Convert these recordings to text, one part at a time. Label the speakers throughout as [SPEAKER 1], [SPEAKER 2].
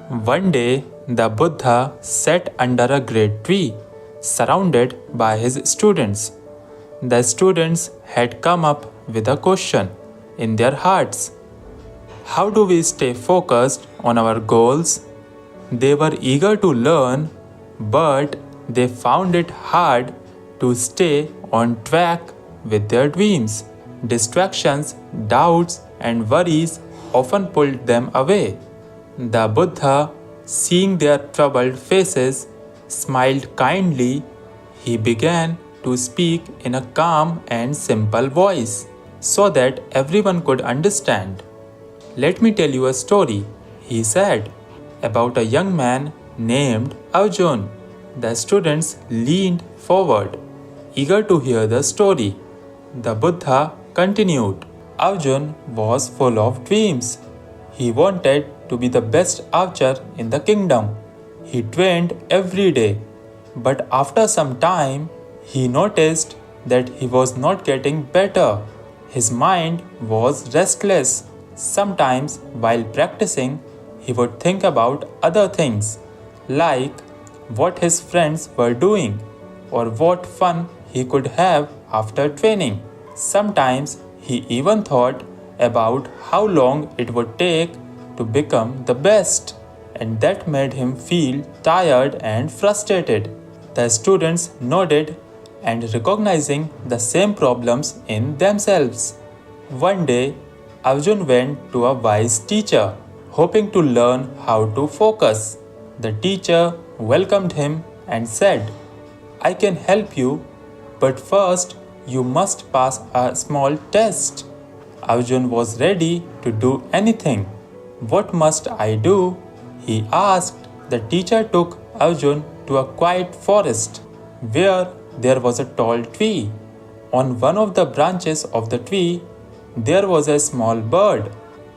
[SPEAKER 1] One day, the Buddha sat under a great tree, surrounded by his students. The students had come up with a question in their hearts: how do we stay focused on our goals? They were eager to learn, but they found it hard to stay on track with their dreams. Distractions, doubts, and worries often pulled them away. The Buddha, seeing their troubled faces, smiled kindly. He began to speak in a calm and simple voice so that everyone could understand. Let me tell you a story, he said, about a young man named Arjun. The students leaned forward, eager to hear the story. The Buddha continued. Arjun was full of dreams. He wanted to be the best archer in the kingdom. He trained every day, but after some time, he noticed that he was not getting better. His mind was restless. Sometimes, while practicing, he would think about other things, like what his friends were doing or what fun he could have after training. Sometimes, he even thought about how long it would take to become the best, and that made him feel tired and frustrated. The students nodded and recognizing the same problems in themselves. One day, Arjun went to a wise teacher, hoping to learn how to focus. The teacher welcomed him and said, I can help you, but first you must pass a small test. Arjun was ready to do anything. What must I do? He asked. The teacher took Arjun to a quiet forest where there was a tall tree. On one of the branches of the tree, there was a small bird.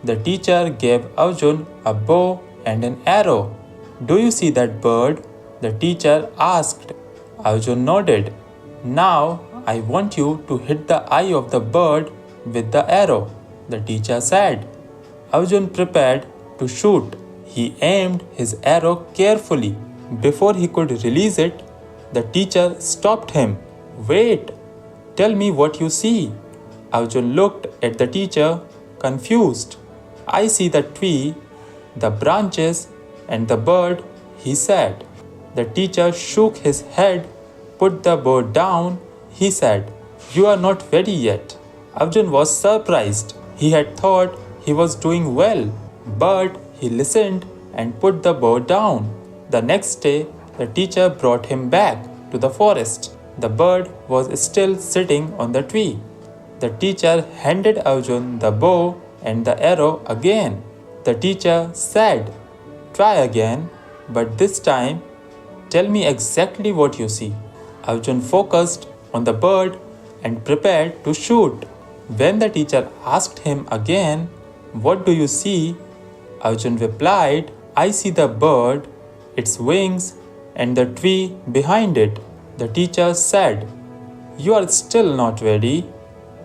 [SPEAKER 1] The teacher gave Arjun a bow and an arrow. Do you see that bird? The teacher asked. Arjun nodded. Now I want you to hit the eye of the bird with the arrow, the teacher said. Arjun prepared to shoot. He aimed his arrow carefully. Before he could release it, the teacher stopped him. Wait, tell me what you see. Arjun looked at the teacher, confused. I see the tree, the branches, and the bird, he said. The teacher shook his head, put the bow down. He said, You are not ready yet. Arjun was surprised. He had thought he was doing well, but he listened and put the bow down. The next day, the teacher brought him back to the forest. The bird was still sitting on the tree. The teacher handed Arjun the bow and the arrow again. The teacher said, Try again, but this time, tell me exactly what you see. Arjun focused on the bird and prepared to shoot. When the teacher asked him again, What do you see? Arjun replied, I see the bird, its wings, and the tree behind it. The teacher said, You are still not ready.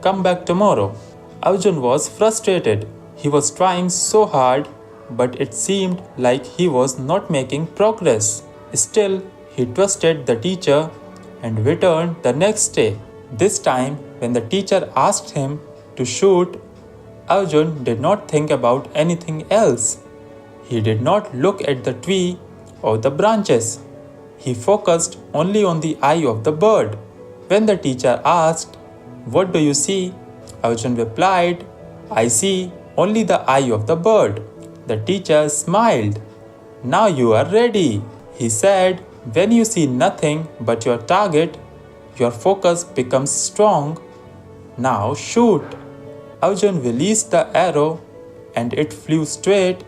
[SPEAKER 1] Come back tomorrow. Arjun was frustrated. He was trying so hard, but it seemed like he was not making progress. Still, he trusted the teacher and returned the next day. This time, when the teacher asked him to shoot, Arjun did not think about anything else. He did not look at the tree or the branches. He focused only on the eye of the bird. When the teacher asked, What do you see? Arjun replied, I see only the eye of the bird. The teacher smiled. Now you are ready, he said. When you see nothing but your target, your focus becomes strong. Now shoot. Arjun released the arrow and it flew straight,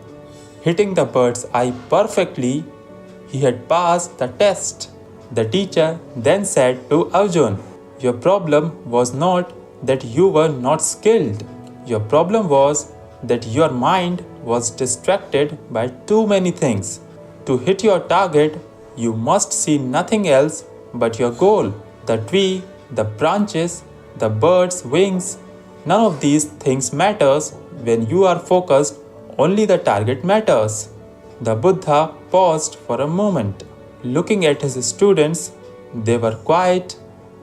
[SPEAKER 1] hitting the bird's eye perfectly. He had passed the test. The teacher then said to Arjun, Your problem was not that you were not skilled. Your problem was that your mind was distracted by too many things. To hit your target, you must see nothing else but your goal. The tree, the branches, the bird's wings. None of these things matters when you are focused, only the target matters. The Buddha paused for a moment. Looking at his students, they were quiet,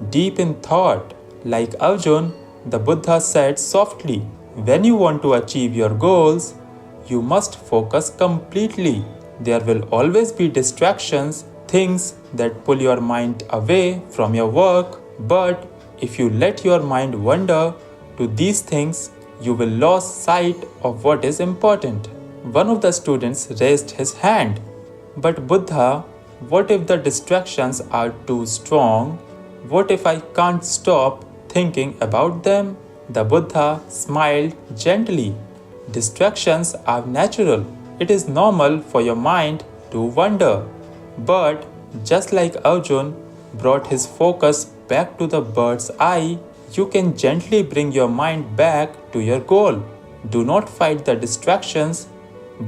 [SPEAKER 1] deep in thought. Like Arjun, the Buddha said softly, "When you want to achieve your goals, you must focus completely. There will always be distractions, things that pull your mind away from your work, but if you let your mind wander to these things, you will lose sight of what is important." One of the students raised his hand. "But Buddha, what if the distractions are too strong? What if I can't stop thinking about them?" The Buddha smiled gently. "Distractions are natural. It is normal for your mind to wander. But just like Arjun brought his focus back to the bird's eye, you can gently bring your mind back to your goal. Do not fight the distractions,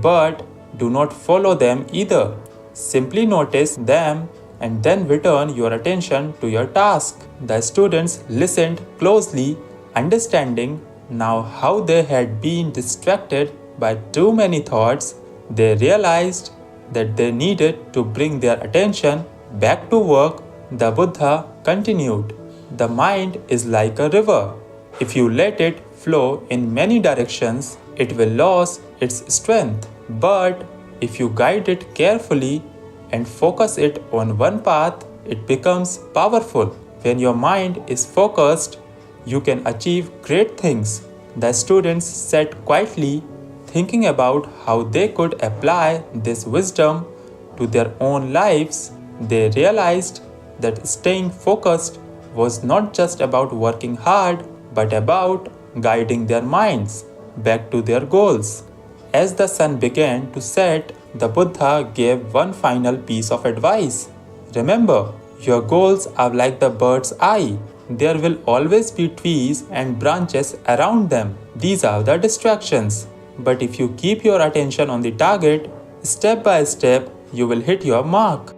[SPEAKER 1] but do not follow them either. Simply notice them and then return your attention to your task." The students listened closely, understanding now how they had been distracted by too many thoughts. They realized that they needed to bring their attention back to work. The Buddha continued, "The mind is like a river. If you let it flow in many directions, it will lose its strength. But if you guide it carefully and focus it on one path, it becomes powerful. When your mind is focused, you can achieve great things." The students sat quietly, thinking about how they could apply this wisdom to their own lives. They realized that staying focused was not just about working hard, but about guiding their minds back to their goals. As the sun began to set, the Buddha gave one final piece of advice. "Remember, your goals are like the bird's eye. There will always be trees and branches around them. These are the distractions. But if you keep your attention on the target, step by step, you will hit your mark."